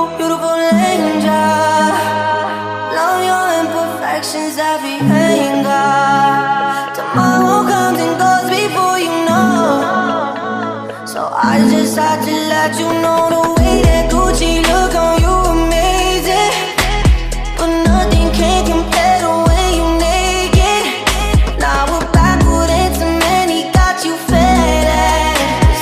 beautiful, beautiful angel. Love your imperfections, every anger. Tomorrow comes and goes before you know. So I just had to let you know the way that Gucci look on you amazing. But nothing can compare to when you naked. Now we're backward into many, got you faded.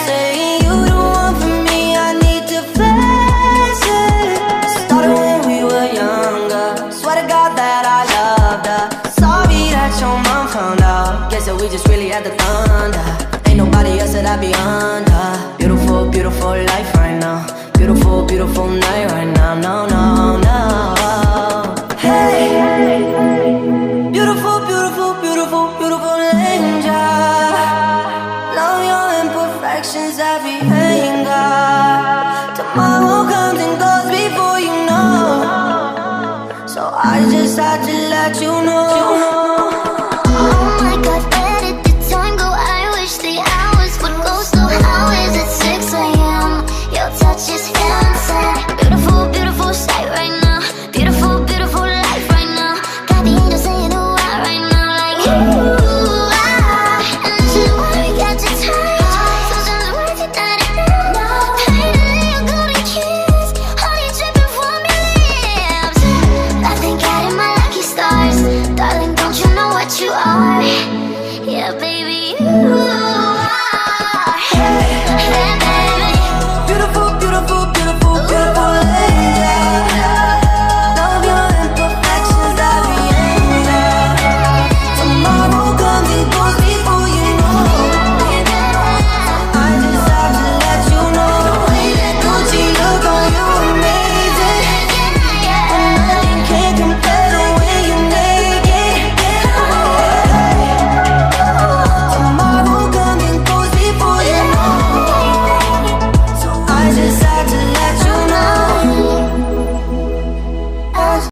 Saying you the one for me, I need to flex it. Started when we were younger. Swear to God that I loved her. Sorry that your mom found out. Guess that we just really had the thunder. Ain't nobody else that I be under. Beautiful, beautiful life right now. Beautiful, beautiful night right now. No, no, no. Hey, beautiful, beautiful, beautiful, beautiful angel. Love your imperfections, every anger. Tomorrow comes and goes before you know. So I just had to let you know. Oh my God, where did the time go? I wish the hours would go slow. How is it 6 a.m.? Your touch is fancy. Beautiful, beautiful sight right now. Beautiful, beautiful life right now. Got the angels saying oh I right now. Like ooh ah. And this is why we got to touch. Sometimes it's worth it that it now. Finally a golden kiss. How you dripping from your lips? I think I hit my lucky stars. Darling, don't you know what you are? Yeah, baby, you are. Hey, baby. Beautiful, beautiful, beautiful, beautiful angel. Love your imperfections, every anger. Tomorrow comes and goes before you know. I just have to let you know. The way that Gucci look on you amazing. And nothing can compare to when you naked. Tomorrow comes and goes before you know. So I just